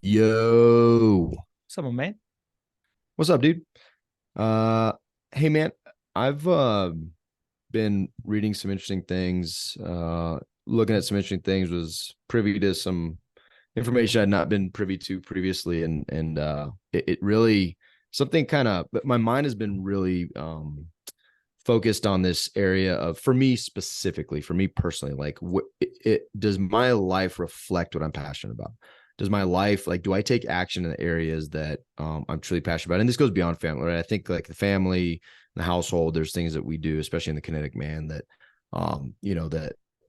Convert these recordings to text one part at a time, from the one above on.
Yo, What's up, my man? what's up, dude? Uh, hey, man, I've been reading some interesting things. Looking at some interesting things. Was privy to some information I'd not been privy to previously, and it really something kind of. But my mind has been really focused on this area of, for me specifically, for me personally, like does my life reflect what I'm passionate about? Does my life, like, do I take action in the areas that I'm truly passionate about? And this goes beyond family, right? I think like the family, the household, there's things that we do, especially in the Kinetic Man, that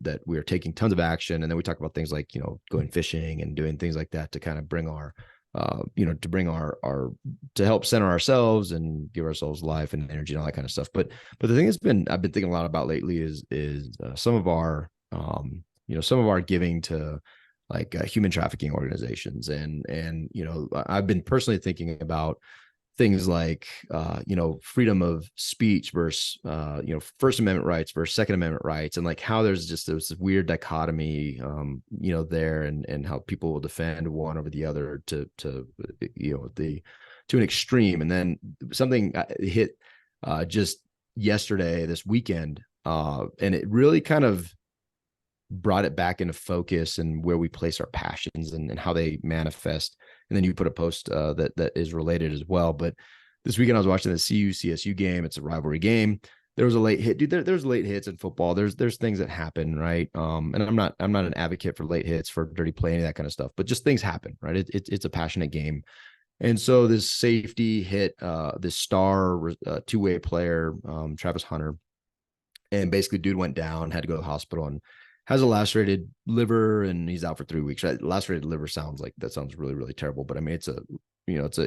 that we are taking tons of action. And then we talk about things like, going fishing and doing things like that to kind of bring our to bring our to help center ourselves and give ourselves life and energy and all that kind of stuff. But the thing I've been thinking a lot about lately is some of our some of our giving to like human trafficking organizations, and I've been personally thinking about things like freedom of speech versus First Amendment rights versus Second Amendment rights, and like how there's this weird dichotomy there, and how people will defend one over the other to the to an extreme. And then something hit just yesterday, this weekend, and it really kind of brought it back into focus and where we place our passions, and how they manifest. And then you put a post that is related as well. But this weekend I was watching the CSU game. It's a rivalry game. There was a late hit, dude. There's late hits in football. There's things that happen, right? And I'm not an advocate for late hits, for dirty play, any of that kind of stuff. But just things happen, right? It's a passionate game. And so this safety hit this star two-way player, Travis Hunter, and basically dude went down, had to go to the hospital, and has a lacerated liver, and he's out for 3 weeks. Right? Lacerated liver sounds really, really terrible, but I mean, it's an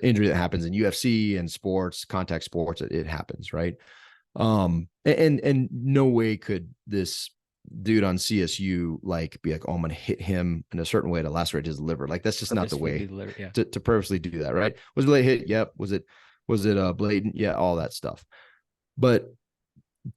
injury that happens in UFC and sports, contact sports. It happens, right? And no way could this dude on CSU like be like, oh, I'm gonna hit him in a certain way to lacerate his liver. Like, that's just not the Purposefully way deliver. Yeah. to purposely do that, right? Was it a late hit? Yep. Was it blatant? Yeah, all that stuff. But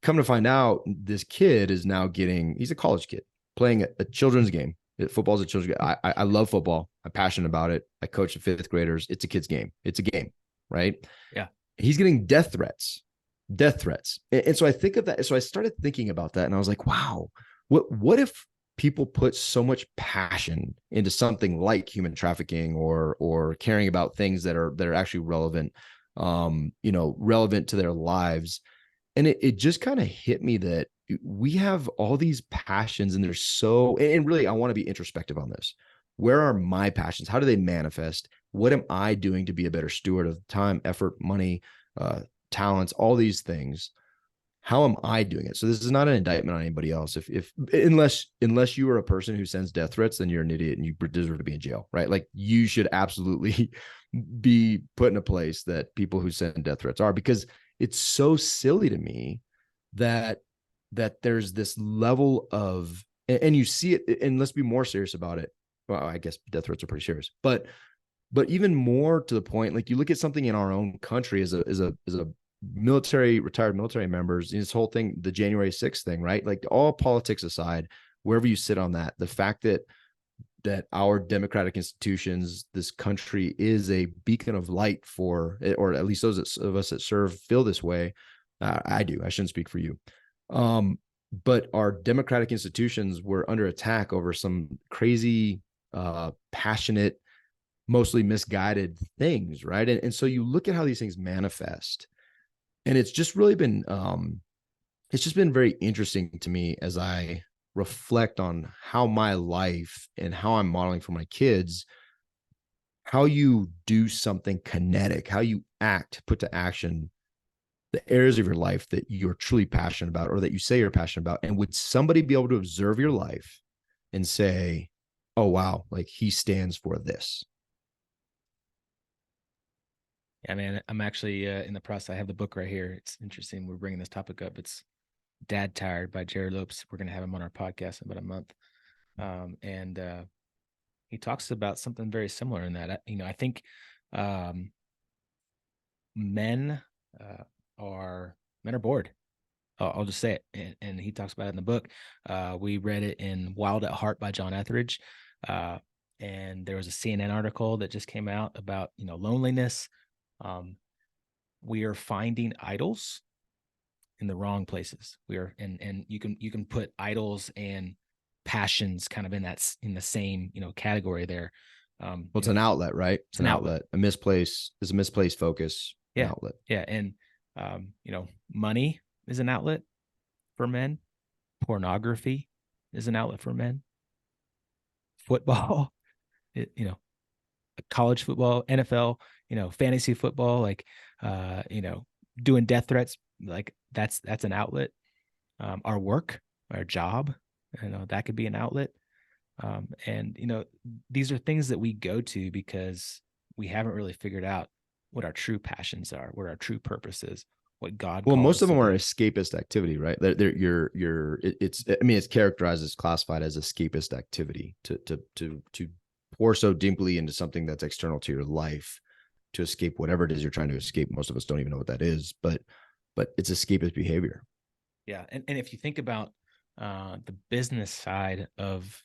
come to find out, this kid is now he's a college kid playing a children's game. Football's a children's game. I love football. I'm passionate about it. I coach the fifth graders. It's a kid's game. It's a game, right? Yeah. He's getting death threats. And so I think of that. So I started thinking about that, and I was like, wow, what if people put so much passion into something like human trafficking, or caring about things that are actually relevant, relevant to their lives. And it just kind of hit me that we have all these passions, and they're so, and really, I want to be introspective on this. Where are my passions? How do they manifest? What am I doing to be a better steward of time, effort, money, uh, talents, all these things? How am I doing it? So this is not an indictment on anybody else. If unless you are a person who sends death threats, then you're an idiot and you deserve to be in jail, right? Like, you should absolutely be put in a place that people who send death threats are, because it's so silly to me that there's this level of, and you see it. And let's be more serious about it. Well, I guess death threats are pretty serious, but even more to the point, like, you look at something in our own country as a retired military members, this whole thing, the January 6th thing, right? Like, all politics aside, wherever you sit on that, the fact that our democratic institutions, this country, is a beacon of light for, or at least those of us that serve feel this way. I do. I shouldn't speak for you. Um, but our democratic institutions were under attack over some crazy, passionate, mostly misguided things, right? And so you look at how these things manifest, and it's just been very interesting to me as I reflect on how my life and how I'm modeling for my kids, how you do something kinetic, how you put to action the areas of your life that you're truly passionate about, or that you say you're passionate about. And would somebody be able to observe your life and say, oh, wow, like, he stands for this? Yeah, man. I'm actually in the process. I have the book right here. It's interesting. We're bringing this topic up. It's Dad Tired by Jerry Lopes. We're going to have him on our podcast in about a month. And he talks about something very similar in that. I think um, men are bored. I'll just say it. And he talks about it in the book. We read it in Wild at Heart by John Etheridge. Uh, and there was a CNN article that just came out about, loneliness. Um, we are finding idols in the wrong places. We are, and you can put idols and passions kind of in the same category there. Well, it's an outlet, right? It's It's an an outlet. outlet. A misplaced focus, an Yeah, outlet. yeah, and money is an outlet for men. Pornography is an outlet for men. Football, it, you know, college football, NFL, fantasy football, like, doing death threats, like that's an outlet. Our work, our job, that could be an outlet. And these are things that we go to because we haven't really figured out what our true passions are, what our true purpose is, what God Well, called most us of to them are do. escapist activity, right? It's characterized as classified as escapist activity to pour so deeply into something that's external to your life to escape whatever it is you're trying to escape. Most of us don't even know what that is, but it's escapist behavior. Yeah, and if you think about the business side of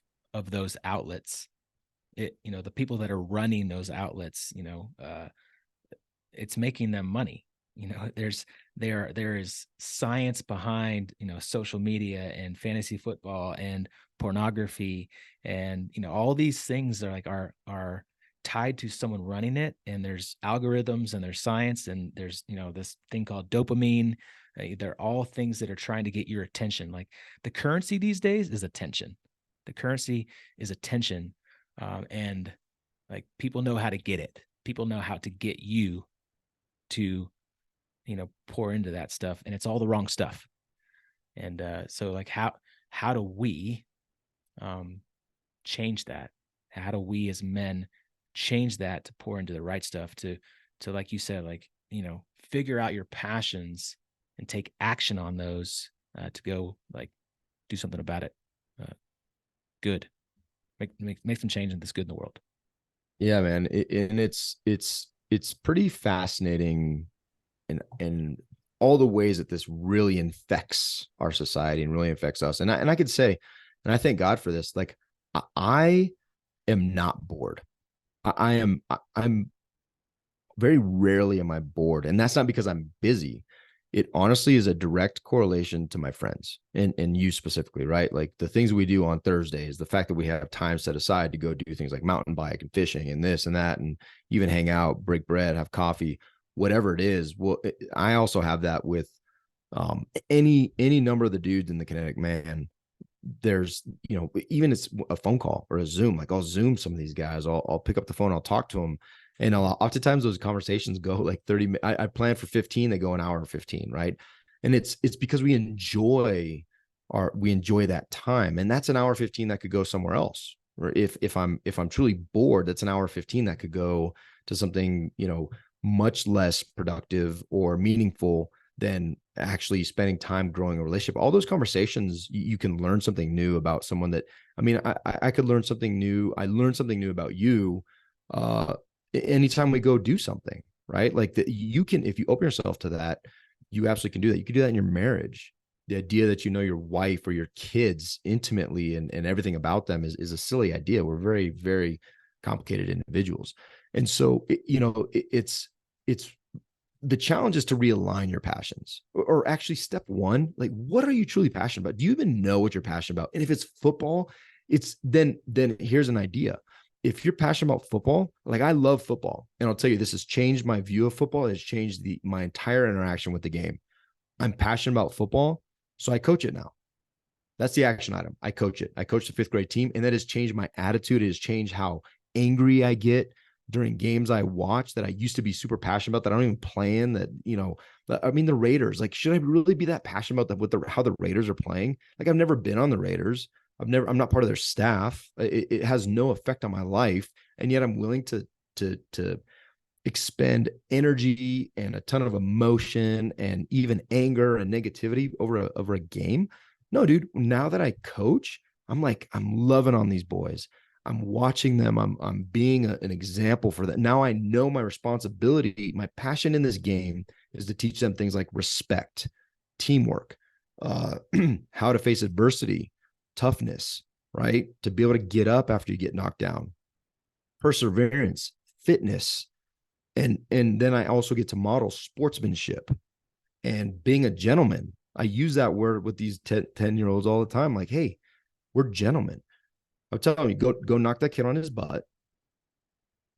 those outlets, the people that are running those outlets, it's making them money. There is science behind social media and fantasy football and pornography, and all these things are tied to someone running it, and there's algorithms and there's science and there's this thing called dopamine. They're all things that are trying to get your attention. Like, the currency these days is attention. The currency is attention. And like, people know how to get it. People know how to get you to pour into that stuff, and it's all the wrong stuff. And so, like, how do we change that? How do we as men change that to pour into the right stuff, to like you said, like, figure out your passions and take action on those, to go, like, do something about it. Good. Make some change in this good in the world. Yeah, man. And it's pretty fascinating in all the ways that this really infects our society and really affects us. And I could say, and I thank God for this, like I am not bored. I'm very rarely am I bored. And that's not because I'm busy. It honestly is a direct correlation to my friends and you specifically, right? Like the things we do on Thursdays, the fact that we have time set aside to go do things like mountain bike and fishing and this and that, and even hang out, break bread, have coffee, whatever it is. Well, I also have that with any number of the dudes in the Kinetic Man. There's, even it's a phone call or a Zoom, like I'll Zoom some of these guys. I'll pick up the phone, I'll talk to them. And oftentimes those conversations go like 30 minutes. I plan for 15, they go an hour and 15, right? And it's because we enjoy that time. And that's an hour 15 that could go somewhere else. Or if I'm truly bored, that's an hour 15 that could go to something, much less productive or meaningful than actually spending time growing a relationship. All those conversations, you can learn something new about someone that, I mean, I could learn something new. I learned something new about you anytime we go do something, right? Like you can, if you open yourself to that, you absolutely can do that. You can do that in your marriage. The idea that you know your wife or your kids intimately and everything about them is a silly idea. We're very, very complicated individuals. And so, it's the challenge is to realign your passions, or actually step one, like, what are you truly passionate about? Do you even know what you're passionate about? And if it's football, it's then here's an idea. If you're passionate about football, like I love football, and I'll tell you, this has changed my view of football. It has changed my entire interaction with the game. I'm passionate about football, so I coach it now. That's the action item. I coach it. I coach the fifth grade team, and that has changed my attitude. It has changed how angry I get during games I watch that I used to be super passionate about that I don't even play in. I mean, the Raiders, like, should I really be that passionate about how the Raiders are playing? Like, I've never been on the Raiders. I'm not part of their staff. It has no effect on my life. And yet I'm willing to expend energy and a ton of emotion and even anger and negativity over a game. No, dude, now that I coach, I'm like, I'm loving on these boys. I'm watching them. I'm being an example for that. Now I know my responsibility. My passion in this game is to teach them things like respect, teamwork, how to face adversity, toughness, right? To be able to get up after you get knocked down. perseverance, fitness. And then I also get to model sportsmanship and being a gentleman. I use that word with these 10-year-olds all the time. Like, hey, we're gentlemen. I'm telling you, go knock that kid on his butt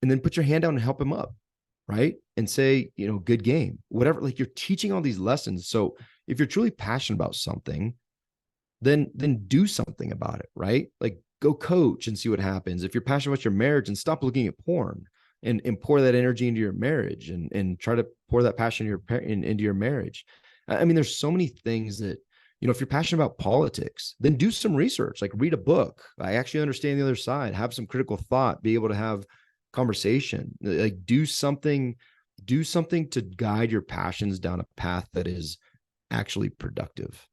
and then put your hand down and help him up, right? And say, good game, whatever. Like, you're teaching all these lessons. So if you're truly passionate about something, then do something about it, right? Like, go coach and see what happens. If you're passionate about your marriage, and stop looking at porn and pour that energy into your marriage, and try to pour that passion into your marriage. I mean, there's so many things that, if you're passionate about politics, then do some research, like read a book. I actually understand the other side, have some critical thought, be able to have conversation, like do something to guide your passions down a path that is actually productive.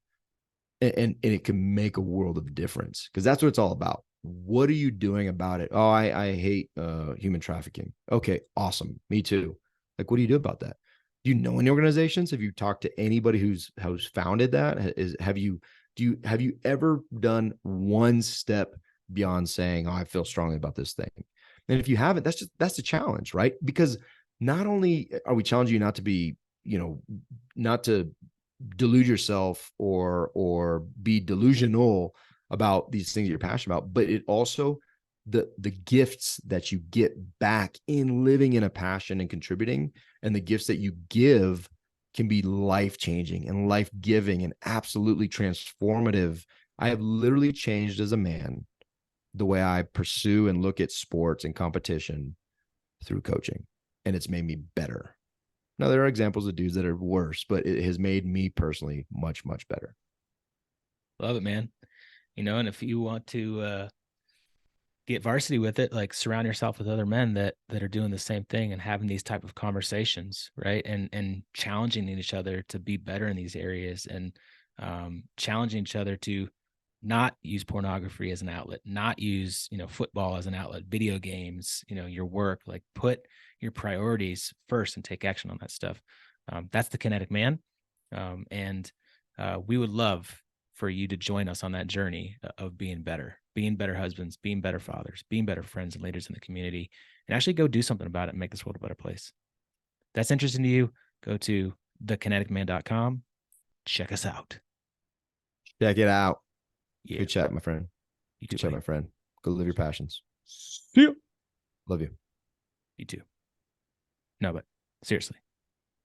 And it can make a world of difference, because that's what it's all about. What are you doing about it? Oh, I hate human trafficking. Okay, awesome. Me too. Like, what do you do about that? Do you know any organizations? Have you talked to anybody who's founded that? Have you ever done one step beyond saying, oh, I feel strongly about this thing? And if you haven't, that's the challenge, right? Because not only are we challenging you not to be, not to delude yourself or be delusional about these things you're passionate about, but it also, the gifts that you get back in living in a passion and contributing, and the gifts that you give can be life-changing and life-giving and absolutely transformative. I have literally changed as a man the way I pursue and look at sports and competition through coaching, and it's made me better. Now, there are examples of dudes that are worse, but it has made me personally much, much better. Love it, man. And if you want to get varsity with it, like surround yourself with other men that are doing the same thing and having these type of conversations, right? And challenging each other to be better in these areas, and challenging each other to not use pornography as an outlet, not use, football as an outlet, video games, your work, like put your priorities first and take action on that stuff. That's the Kinetic Man. And we would love for you to join us on that journey of being better husbands, being better fathers, being better friends and leaders in the community, and actually go do something about it and make this world a better place. If that's interesting to you, go to thekineticman.com. Check us out. Check it out. Yeah. Good chat, my friend. You too, Good chat, buddy. my friend. Go live your passions. See ya. Love you. You too. No, but seriously.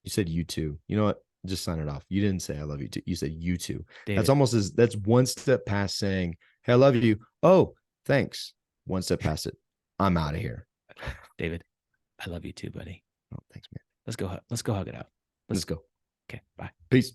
You said you too. You know what? Just sign it off. You didn't say I love you too. You said you too. David. That's one step past saying, hey, I love you. Oh, thanks. One step past it. I'm out of here. David, I love you too, buddy. Oh, thanks, man. Let's go hug it out. Let's go. Okay, bye. Peace.